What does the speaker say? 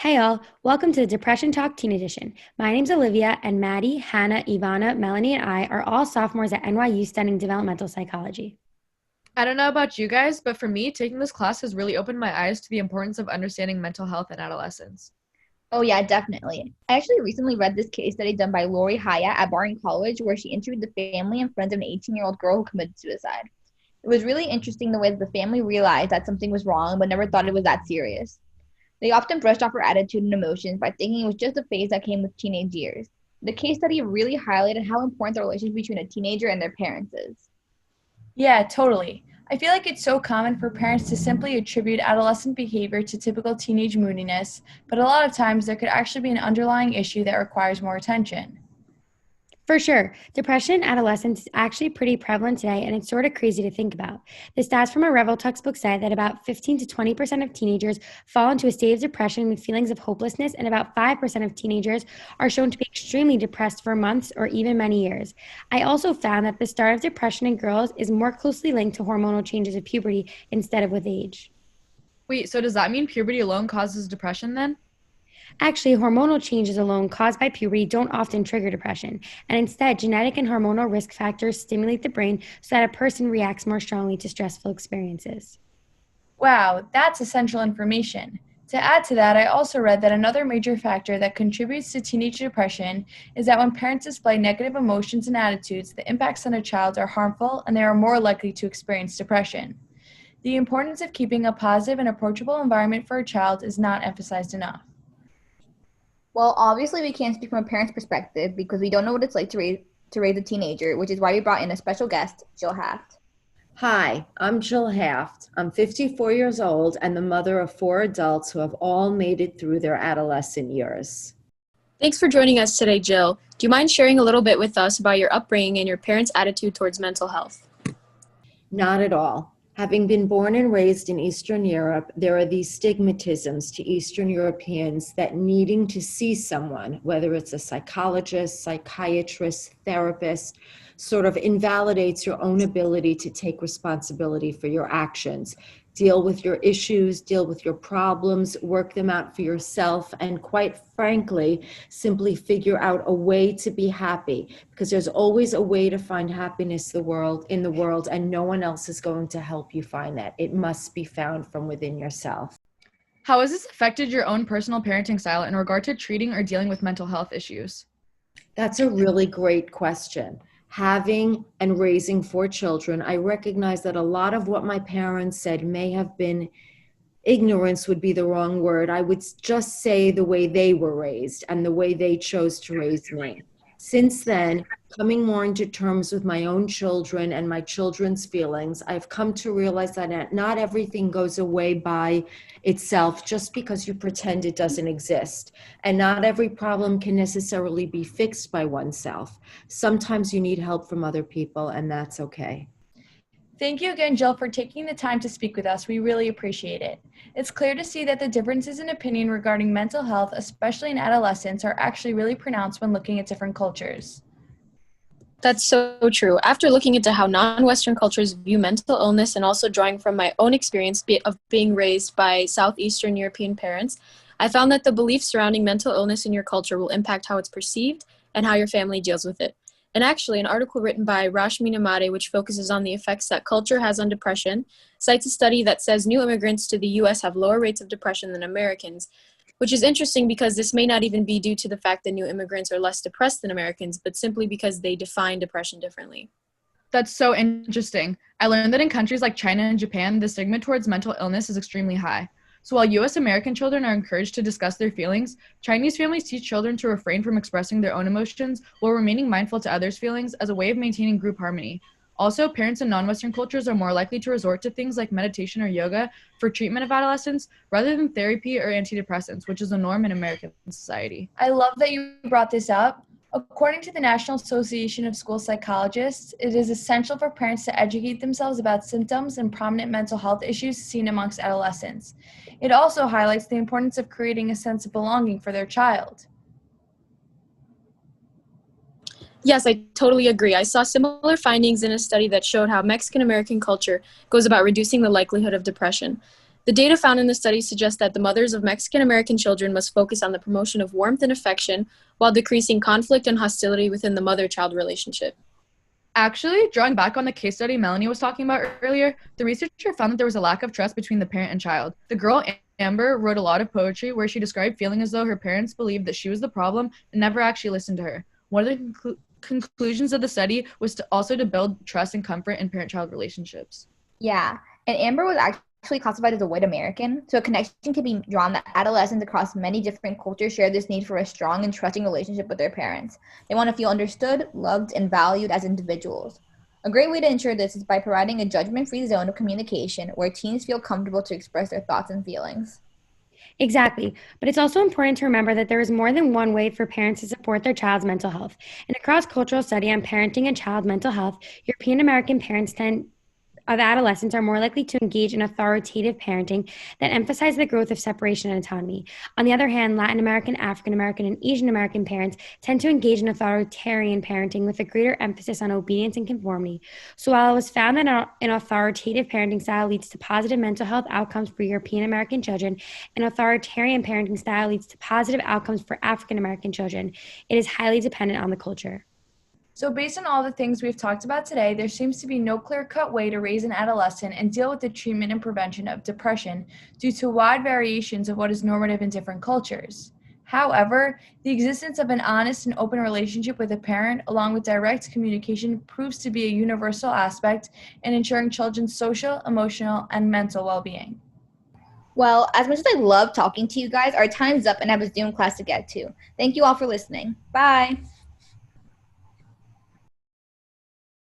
Hey all, welcome to the Depression Talk Teen Edition. My name's Olivia, and Maddie, Hannah, Ivana, Melanie, and I are all sophomores at NYU studying developmental psychology. I don't know about you guys, but for me, taking this class has really opened my eyes to the importance of understanding mental health in adolescents. Oh, yeah, definitely. I actually recently read this case study done by Lori Hyatt at Barton College, where she interviewed the family and friends of an 18-year-old girl who committed suicide. It was really interesting the way that the family realized that something was wrong, but never thought it was that serious. They often brushed off her attitude and emotions by thinking it was just a phase that came with teenage years. The case study really highlighted how important the relationship between a teenager and their parents is. Yeah, totally. I feel like it's so common for parents to simply attribute adolescent behavior to typical teenage moodiness, but a lot of times there could actually be an underlying issue that requires more attention. For sure, depression in adolescence is actually pretty prevalent today, and it's sort of crazy to think about. The stats from a Revel textbook say that about 15 to 20% of teenagers fall into a state of depression with feelings of hopelessness, and about 5% of teenagers are shown to be extremely depressed for months or even many years. I also found that the start of depression in girls is more closely linked to hormonal changes of puberty instead of with age. Wait, so does that mean puberty alone causes depression then? Actually, hormonal changes alone caused by puberty don't often trigger depression, and instead, genetic and hormonal risk factors stimulate the brain so that a person reacts more strongly to stressful experiences. Wow, that's essential information. To add to that, I also read that another major factor that contributes to teenage depression is that when parents display negative emotions and attitudes, the impacts on a child are harmful and they are more likely to experience depression. The importance of keeping a positive and approachable environment for a child is not emphasized enough. Well, obviously, we can't speak from a parent's perspective because we don't know what it's like to raise a teenager, which is why we brought in a special guest, Jill Haft. Hi, I'm Jill Haft. I'm 54 years old and the mother of 4 adults who have all made it through their adolescent years. Thanks for joining us today, Jill. Do you mind sharing a little bit with us about your upbringing and your parents' attitude towards mental health? Not at all. Having been born and raised in Eastern Europe, there are these stigmatisms to Eastern Europeans that needing to see someone, whether it's a psychologist, psychiatrist, therapist, sort of invalidates your own ability to take responsibility for your actions. Deal with your issues, deal with your problems, work them out for yourself, and quite frankly, simply figure out a way to be happy, because there's always a way to find happiness in the world, and no one else is going to help you find that. It must be found from within yourself. How has this affected your own personal parenting style in regard to treating or dealing with mental health issues? That's a really great question. Having and raising 4 children, I recognize that a lot of what my parents said may have been ignorance would be the wrong word. I would just say the way they were raised and the way they chose to raise me. Since then, coming more into terms with my own children and my children's feelings, I've come to realize that not everything goes away by itself just because you pretend it doesn't exist. And not every problem can necessarily be fixed by oneself. Sometimes you need help from other people, and that's okay. Thank you again, Jill, for taking the time to speak with us. We really appreciate it. It's clear to see that the differences in opinion regarding mental health, especially in adolescence, are actually really pronounced when looking at different cultures. That's so true. After looking into how non-Western cultures view mental illness and also drawing from my own experience of being raised by Southeastern European parents, I found that the beliefs surrounding mental illness in your culture will impact how it's perceived and how your family deals with it. And actually, an article written by Rashmi Namade, which focuses on the effects that culture has on depression, cites a study that says new immigrants to the U.S. have lower rates of depression than Americans, which is interesting because this may not even be due to the fact that new immigrants are less depressed than Americans, but simply because they define depression differently. That's so interesting. I learned that in countries like China and Japan, the stigma towards mental illness is extremely high. So while U.S. American children are encouraged to discuss their feelings, Chinese families teach children to refrain from expressing their own emotions while remaining mindful to others' feelings as a way of maintaining group harmony. Also, parents in non-Western cultures are more likely to resort to things like meditation or yoga for treatment of adolescents rather than therapy or antidepressants, which is the norm in American society. I love that you brought this up. According to the National Association of School Psychologists, it is essential for parents to educate themselves about symptoms and prominent mental health issues seen amongst adolescents. It also highlights the importance of creating a sense of belonging for their child. Yes, I totally agree. I saw similar findings in a study that showed how Mexican American culture goes about reducing the likelihood of depression. The data found in the study suggests that the mothers of Mexican American children must focus on the promotion of warmth and affection while decreasing conflict and hostility within the mother-child relationship. Actually, drawing back on the case study Melanie was talking about earlier, the researcher found that there was a lack of trust between the parent and child. The girl, Amber, wrote a lot of poetry where she described feeling as though her parents believed that she was the problem and never actually listened to her. One of the conclusions of the study was to build trust and comfort in parent-child relationships. Yeah, and Amber was actually classified as a white American, so a connection can be drawn that adolescents across many different cultures share this need for a strong and trusting relationship with their parents. They want to feel understood, loved, and valued as individuals. A great way to ensure this is by providing a judgment-free zone of communication where teens feel comfortable to express their thoughts and feelings. Exactly. But it's also important to remember that there is more than one way for parents to support their child's mental health. In a cross-cultural study on parenting and child mental health, European American parents of adolescents are more likely to engage in authoritative parenting that emphasize the growth of separation and autonomy. On the other hand, Latin American, African American, and Asian American parents tend to engage in authoritarian parenting with a greater emphasis on obedience and conformity. So while it was found that an authoritative parenting style leads to positive mental health outcomes for European American children, an authoritarian parenting style leads to positive outcomes for African American children, it is highly dependent on the culture. So based on all the things we've talked about today, there seems to be no clear-cut way to raise an adolescent and deal with the treatment and prevention of depression due to wide variations of what is normative in different cultures. However, the existence of an honest and open relationship with a parent, along with direct communication, proves to be a universal aspect in ensuring children's social, emotional, and mental well-being. Well, as much as I love talking to you guys, our time's up and I have a Zoom class to get to. Thank you all for listening. Bye.